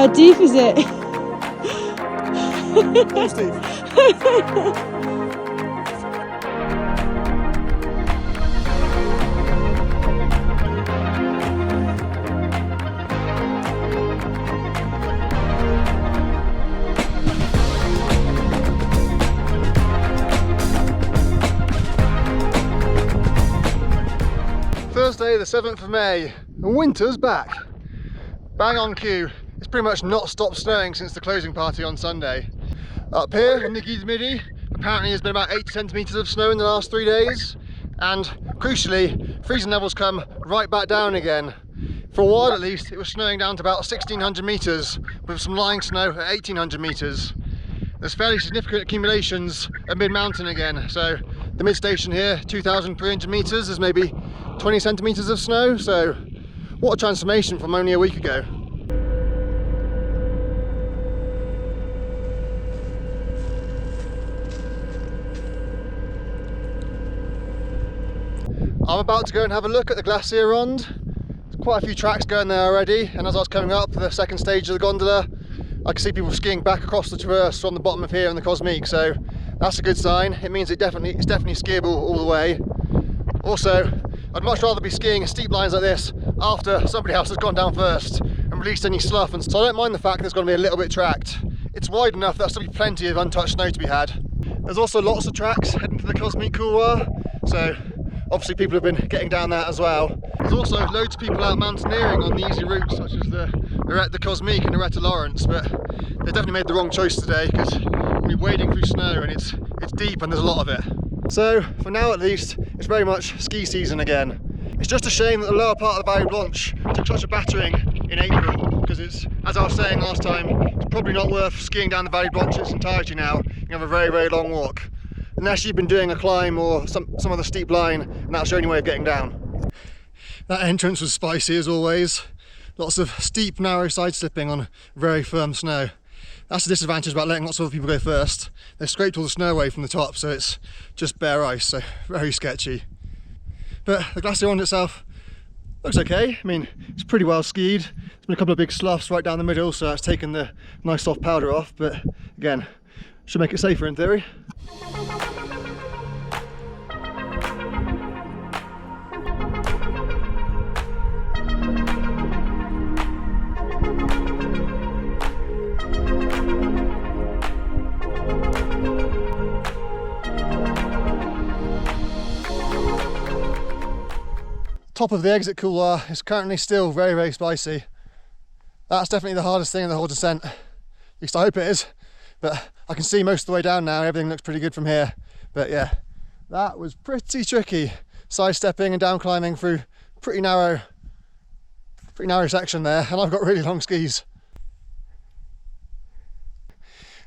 How deep is it? It's deep. Thursday the 7th of May, and winter's back. Bang on cue. It's pretty much not stopped snowing since the closing party on Sunday. Up here in the Megeve Midi, apparently there's been about 80 centimetres of snow in the last 3 days, and crucially, freezing levels come right back down again. For a while at least, it was snowing down to about 1600 metres, with some lying snow at 1800 metres. There's fairly significant accumulations at mid-mountain again, so the mid-station here, 2,300 metres, there's maybe 20 centimetres of snow, so what a transformation from only a week ago. I'm about to go and have a look at the Glacier Ronde. There's quite a few tracks going there already, and as I was coming up the second stage of the gondola, I could see people skiing back across the traverse from the bottom of here in the Cosmique, so that's a good sign. It means it's definitely skiable all the way. Also, I'd much rather be skiing steep lines like this after somebody else has gone down first and released any slough, and so I don't mind the fact that it's going to be a little bit tracked. It's wide enough that there'll still be plenty of untouched snow to be had. There's also lots of tracks heading to the Cosmique couloir, so obviously people have been getting down that as well. There's also loads of people out mountaineering on the easy routes such as the Cosmique and the Lawrence, but they definitely made the wrong choice today because we're wading through snow and it's deep and there's a lot of it. So for now at least, it's very much ski season again. It's just a shame that the lower part of the Valley Blanche took such a battering in April, because it's, as I was saying last time, it's probably not worth skiing down the Valley Blanche in its entirety now. You have a very, very long walk. Unless you've been doing a climb or some other steep line, and that's your only way of getting down. That entrance was spicy as always. Lots of steep, narrow side slipping on very firm snow. That's the disadvantage about letting lots of other people go first. They've scraped all the snow away from the top, so it's just bare ice, so very sketchy. But the Glacier Ronde itself looks okay. I mean, it's pretty well skied. There's been a couple of big sloughs right down the middle, so that's taken the nice soft powder off, but again, should make it safer in theory. Top of the exit couloir is currently still very, very spicy. That's definitely the hardest thing in the whole descent. At least I hope it is. But I can see most of the way down now. Everything looks pretty good from here. But yeah, that was pretty tricky. Sidestepping and down climbing through pretty narrow section there, and I've got really long skis.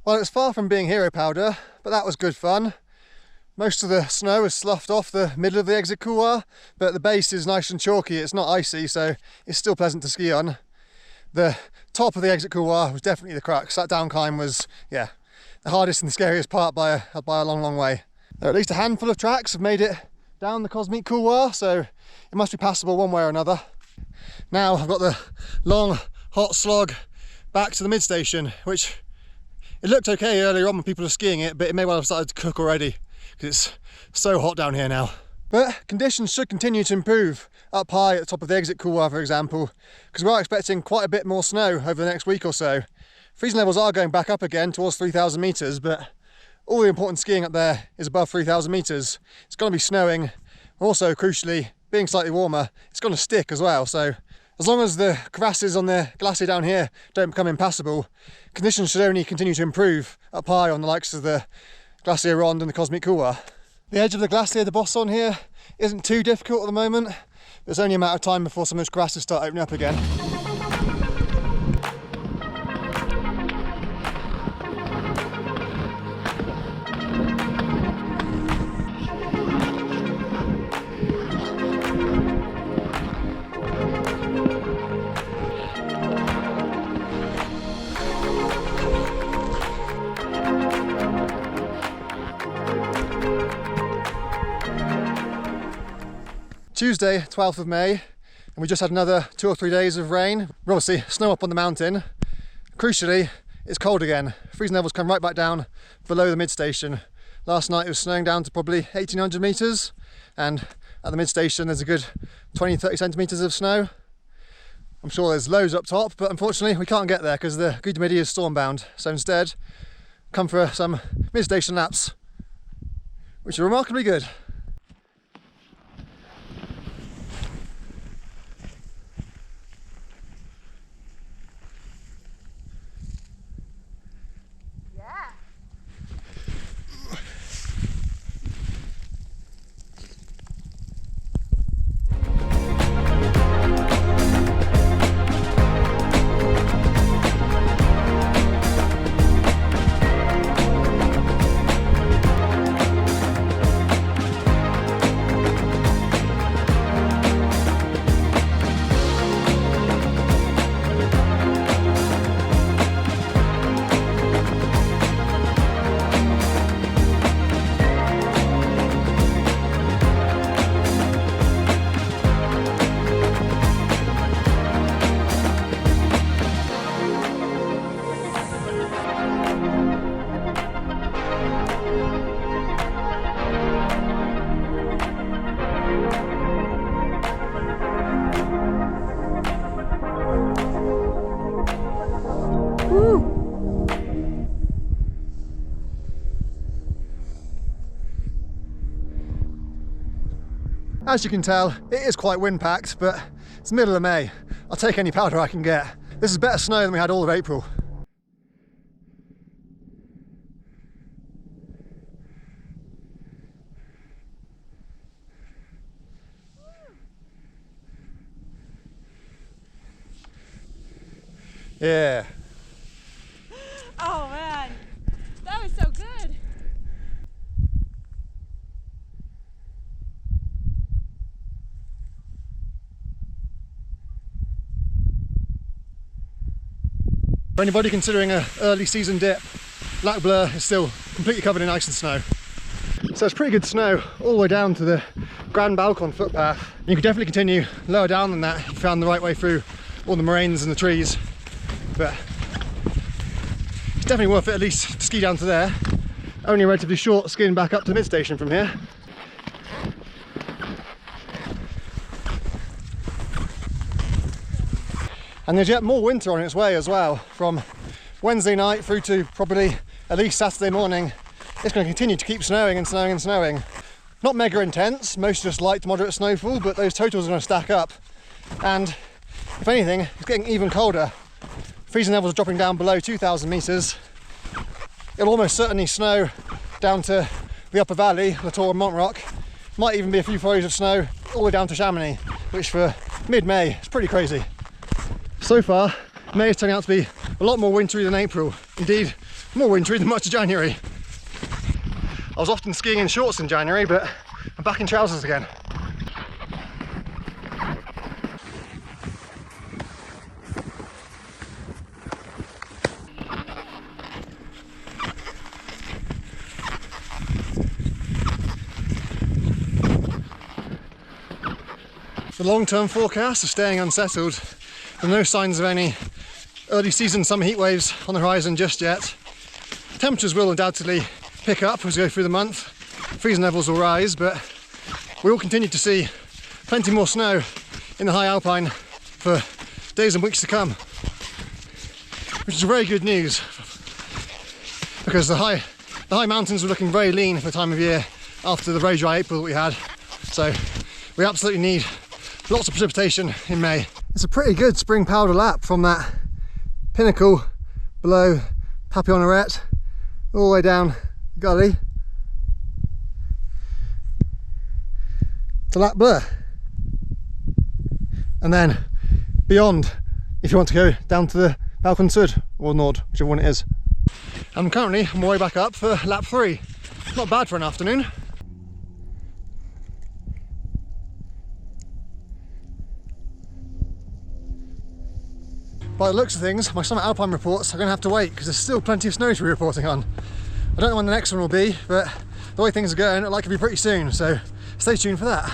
Well, it's far from being hero powder, but that was good fun. Most of the snow has sloughed off the middle of the exit couloir, but the base is nice and chalky. It's not icy, so it's still pleasant to ski on. The top of the exit couloir was definitely the crux. That down climb was, yeah, the hardest and the scariest part by a long, long way. There are at least a handful of tracks have made it down the Cosmique couloir, so it must be passable one way or another. Now I've got the long, hot slog back to the mid-station, which it looked okay earlier on when people were skiing it, but it may well have started to cook already, because it's so hot down here now. But conditions should continue to improve up high at the top of the exit couloir, for example, because we are expecting quite a bit more snow over the next week or so. Freezing levels are going back up again towards 3,000 metres, but all the important skiing up there is above 3,000 metres. It's going to be snowing. Also, crucially, being slightly warmer, it's going to stick as well. So as long as the crevasses on the glacier down here don't become impassable, conditions should only continue to improve up high on the likes of the Glacier Ronde and the Cosmique couloir. The edge of the Glacier de Bosson here isn't too difficult at the moment, but it's only a matter of time before some of those crevasses start opening up again. Tuesday, 12th of May, and we just had another 2 or 3 days of rain. We're obviously snow up on the mountain, Crucially, it's cold again. Freezing levels come right back down below the mid-station. Last night it was snowing down to probably 1800 metres, and at the mid-station there's a good 20-30 centimetres of snow. I'm sure there's loads up top, but unfortunately we can't get there because the Guide Midi is storm bound. So instead, come for some mid-station laps, which are remarkably good. As you can tell, it is quite wind-packed, but it's the middle of May. I'll take any powder I can get. This is better snow than we had all of April. Yeah. Oh man, that was so good. For anybody considering an early season dip, Lac Bleu is still completely covered in ice and snow. So it's pretty good snow all the way down to the Grand Balcon footpath. You could definitely continue lower down than that if you found the right way through all the moraines and the trees. But it's definitely worth it at least to ski down to there. Only a relatively short skin back up to the mid-station from here. And there's yet more winter on its way as well. From Wednesday night through to probably at least Saturday morning, it's going to continue to keep snowing and snowing and snowing. Not mega intense, most just light to moderate snowfall, but those totals are going to stack up. And if anything, it's getting even colder. Freezing levels are dropping down below 2,000 metres. It'll almost certainly snow down to the upper valley, La Tour and Montroc. Might even be a few flurries of snow all the way down to Chamonix, which for mid-May is pretty crazy. So far, May is turning out to be a lot more wintry than April. Indeed, more wintry than much of January. I was often skiing in shorts in January, but I'm back in trousers again. The long-term forecast is staying unsettled. There are no signs of any early season summer heat waves on the horizon just yet. Temperatures will undoubtedly pick up as we go through the month. Freezing levels will rise, but we will continue to see plenty more snow in the high alpine for days and weeks to come, which is very good news because the high mountains were looking very lean for the time of year after the very dry April that we had. So we absolutely need lots of precipitation in May. It's a pretty good spring powder lap from that pinnacle below Papillon-Arrête all the way down the gully to Lac Bleu, and then beyond if you want to go down to the Balcon Sud or Nord, whichever one it is. I'm currently on my way back up for lap 3. Not bad for an afternoon. By the looks of things, my Summit Alpine reports are going to have to wait because there's still plenty of snow to be reporting on. I don't know when the next one will be, but the way things are going, it'll likely be pretty soon, so stay tuned for that.